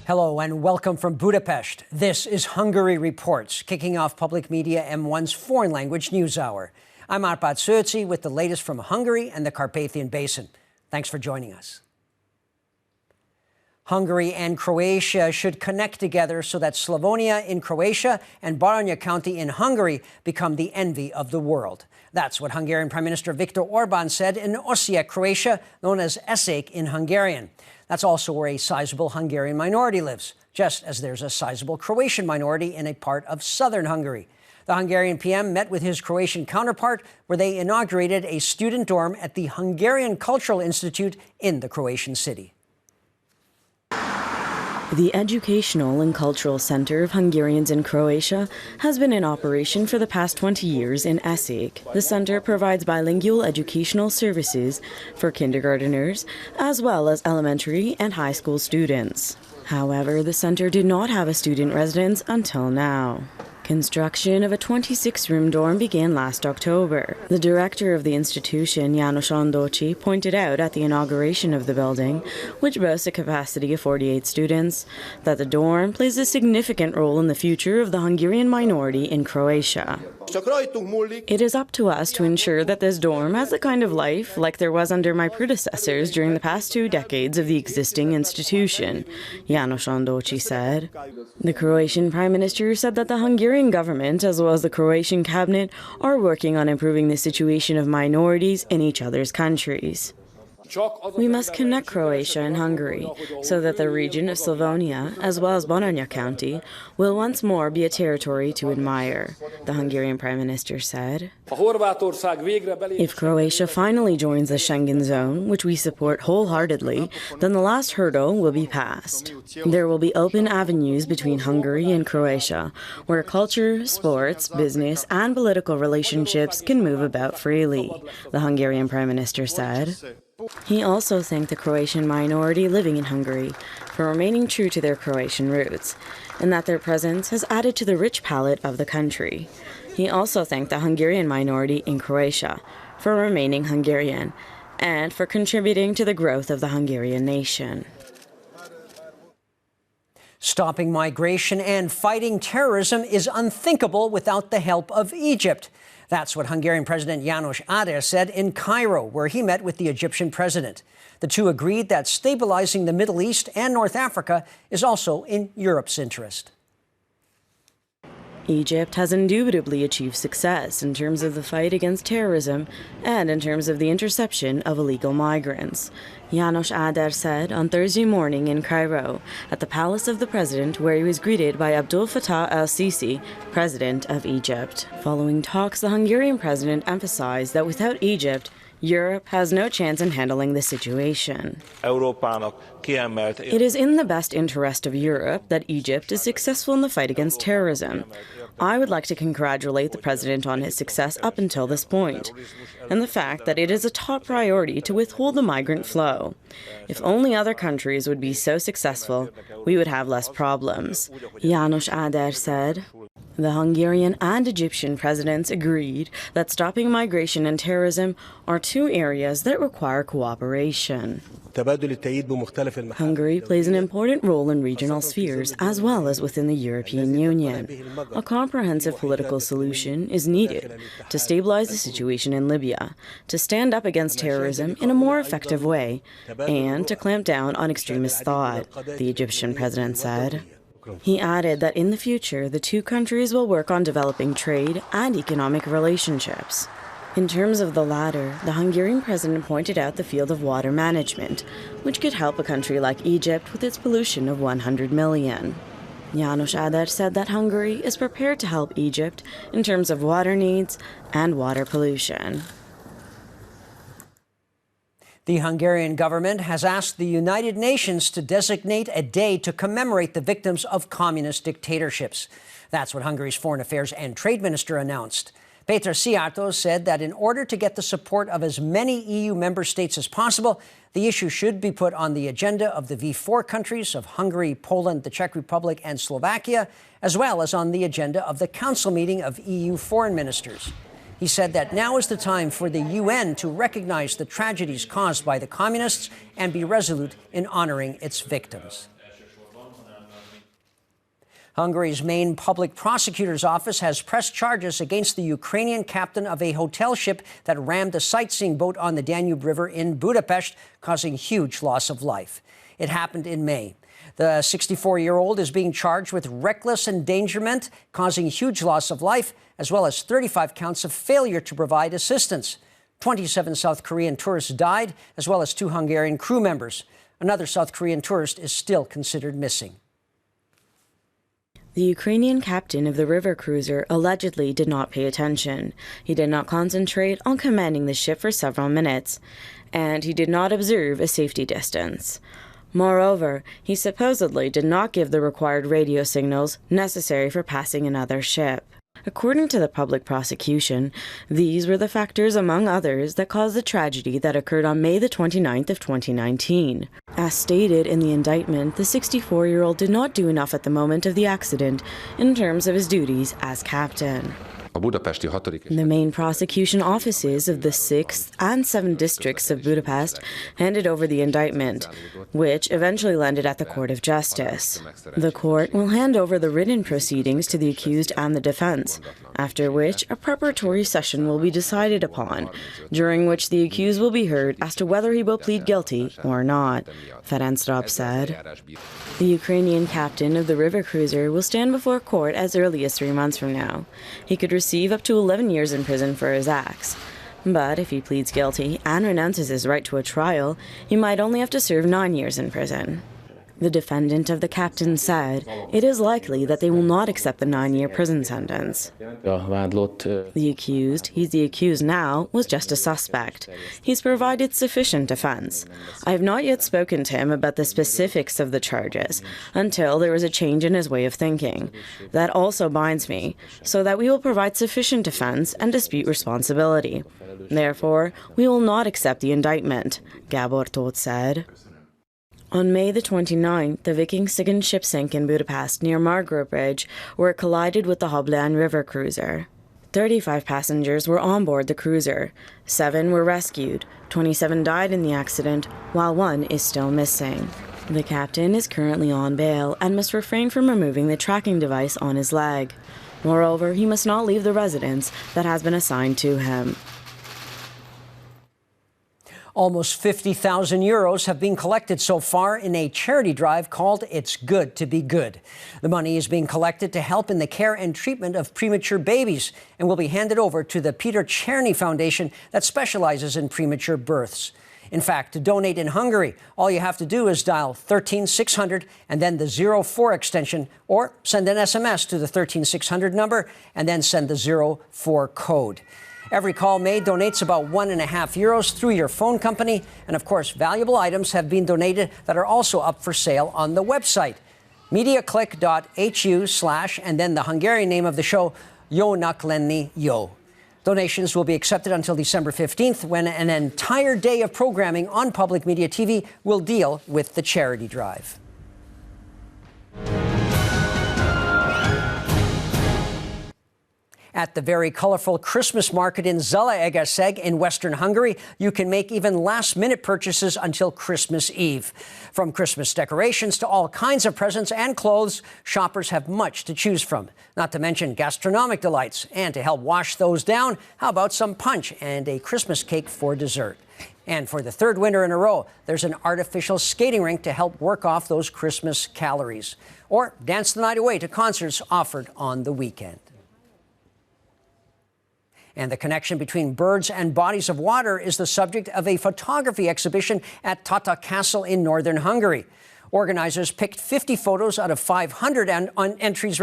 Hello and welcome from Budapest. This is Hungary Reports, kicking off Public Media M1's foreign language news hour. I'm Árpád Szőci with the latest from Hungary and the Carpathian Basin. Thanks for joining us. Hungary and Croatia should connect together so that Slavonia in Croatia and Baranya County in Hungary become the envy of the world. That's what Hungarian Prime Minister Viktor Orbán said in Osijek, Croatia, known as Eszék in Hungarian. That's also where a sizable Hungarian minority lives, just as there's a sizable Croatian minority in a part of southern Hungary. The Hungarian PM met with his Croatian counterpart, where they inaugurated a student dorm at the Hungarian Cultural Institute in the Croatian city. The Educational and Cultural Center of Hungarians in Croatia has been in operation for the past 20 years in Eszék. The center provides bilingual educational services for kindergarteners as well as elementary and high school students. However, the center did not have a student residence until now. Construction of a 26-room dorm began last October. The director of the institution, János Andocsi, pointed out at the inauguration of the building, which boasts a capacity of 48 students, that the dorm plays a significant role in the future of the Hungarian minority in Croatia. It is up to us to ensure that this dorm has the kind of life like there was under my predecessors during the past 2 decades of the existing institution, János Andocsi said. The Croatian Prime Minister said that the Hungarian government, as well as the Croatian cabinet, are working on improving the situation of minorities in each other's countries. We must connect Croatia and Hungary so that the region of Slavonia, as well as Baranya County, will once more be a territory to admire, the Hungarian Prime Minister said. If Croatia finally joins the Schengen zone, which we support wholeheartedly, then the last hurdle will be passed. There will be open avenues between Hungary and Croatia, where culture, sports, business, and political relationships can move about freely, the Hungarian Prime Minister said. He also thanked the Croatian minority living in Hungary for remaining true to their Croatian roots, and that their presence has added to the rich palette of the country. He also thanked the Hungarian minority in Croatia for remaining Hungarian and for contributing to the growth of the Hungarian nation. Stopping migration and fighting terrorism is unthinkable without the help of Egypt. That's what Hungarian President János Áder said in Cairo, where he met with the Egyptian president. The two agreed that stabilizing the Middle East and North Africa is also in Europe's interest. Egypt has indubitably achieved success in terms of the fight against terrorism and in terms of the interception of illegal migrants, János Áder said on Thursday morning in Cairo at the palace of the president, where he was greeted by Abdel Fattah el-Sisi, president of Egypt. Following talks, the Hungarian president emphasized that without Egypt, Europe has no chance in handling the situation. It is in the best interest of Europe that Egypt is successful in the fight against terrorism. I would like to congratulate the president on his success up until this point, and the fact that it is a top priority to withhold the migrant flow. If only other countries would be so successful, we would have less problems, János Áder said. The Hungarian and Egyptian presidents agreed that stopping migration and terrorism are two areas that require cooperation. Hungary plays an important role in regional spheres as well as within the European Union. A comprehensive political solution is needed to stabilize the situation in Libya, to stand up against terrorism in a more effective way, and to clamp down on extremist thought, the Egyptian president said. He added that in the future, the two countries will work on developing trade and economic relationships. In terms of the latter, the Hungarian president pointed out the field of water management, which could help a country like Egypt with its pollution of 100 million. János Áder said that Hungary is prepared to help Egypt in terms of water needs and water pollution. The Hungarian government has asked the United Nations to designate a day to commemorate the victims of communist dictatorships. That's what Hungary's Foreign Affairs and Trade Minister announced. Péter Szijjártó said that in order to get the support of as many EU member states as possible, the issue should be put on the agenda of the V4 countries of Hungary, Poland, the Czech Republic, and Slovakia, as well as on the agenda of the Council meeting of EU foreign ministers. He said that now is the time for the UN to recognize the tragedies caused by the communists and be resolute in honoring its victims. Hungary's main public prosecutor's office has pressed charges against the Ukrainian captain of a hotel ship that rammed a sightseeing boat on the Danube River in Budapest, causing huge loss of life. It happened in May. The 64-year-old is being charged with reckless endangerment, causing huge loss of life, as well as 35 counts of failure to provide assistance. 27 South Korean tourists died, as well as 2 Hungarian crew members. Another South Korean tourist is still considered missing. The Ukrainian captain of the river cruiser allegedly did not pay attention. He did not concentrate on commanding the ship for several minutes, and he did not observe a safety distance. Moreover, he supposedly did not give the required radio signals necessary for passing another ship. According to the public prosecution, these were the factors, among others, that caused the tragedy that occurred on May the 29th of 2019. As stated in the indictment, the 64-year-old did not do enough at the moment of the accident in terms of his duties as captain. The main prosecution offices of the 6th and 7th districts of Budapest handed over the indictment, which eventually landed at the Court of Justice. The court will hand over the written proceedings to the accused and the defense, after which a preparatory session will be decided upon, during which the accused will be heard as to whether he will plead guilty or not, Ferenc Rab said. The Ukrainian captain of the river cruiser will stand before court as early as 3 months from now. He could receive up to 11 years in prison for his acts. But if he pleads guilty and renounces his right to a trial, he might only have to serve 9 years in prison. The defendant of the captain said it is likely that they will not accept the 9-year prison sentence. The accused, he's the accused now, was just a suspect. He's provided sufficient defense. I have not yet spoken to him about the specifics of the charges until there is a change in his way of thinking. That also binds me, so that we will provide sufficient defense and dispute responsibility. Therefore, we will not accept the indictment, Gabor Tóth said. On May the 29th, the Viking Sigyn ship sank in Budapest near Margro Bridge, where it collided with the Hoblan river cruiser. 35 passengers were on board the cruiser. 7 were rescued. 27 died in the accident, while 1 is still missing. The captain is currently on bail and must refrain from removing the tracking device on his leg. Moreover, he must not leave the residence that has been assigned to him. Almost 50,000 euros have been collected so far in a charity drive called It's Good to Be Good. The money is being collected to help in the care and treatment of premature babies and will be handed over to the Peter Czerny Foundation that specializes in premature births. In fact, to donate in Hungary, all you have to do is dial 13600 and then the 04 extension, or send an SMS to the 13600 number and then send the 04 code. Every call made donates about €1.5 through your phone company. And of course, valuable items have been donated that are also up for sale on the website. mediaclick.hu/ and then the Hungarian name of the show, Jónak lenni jó. Donations will be accepted until December 15th, when an entire day of programming on Public Media TV will deal with the charity drive. At the very colorful Christmas market in Zalaegerszeg in western Hungary, you can make even last-minute purchases until Christmas Eve. From Christmas decorations to all kinds of presents and clothes, shoppers have much to choose from, not to mention gastronomic delights. And to help wash those down, how about some punch and a Christmas cake for dessert? And for the third winter in a row, there's an artificial skating rink to help work off those Christmas calories. Or dance the night away to concerts offered on the weekend. And the connection between birds and bodies of water is the subject of a photography exhibition at Tata Castle in northern Hungary. Organizers picked 50 photos out of 500 entries,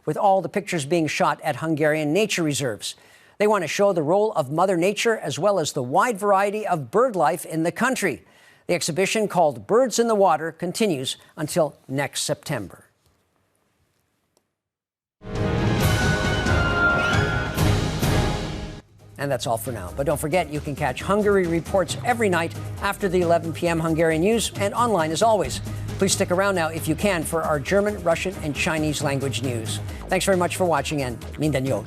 with all the pictures being shot at Hungarian nature reserves. They want to show the role of Mother Nature as well as the wide variety of bird life in the country. The exhibition, called Birds in the Water, continues until next September. And that's all for now. But don't forget, you can catch Hungary Reports every night after the 11 p.m. Hungarian news and online as always. Please stick around now if you can for our German, Russian, and Chinese language news. Thanks very much for watching, and minden jót.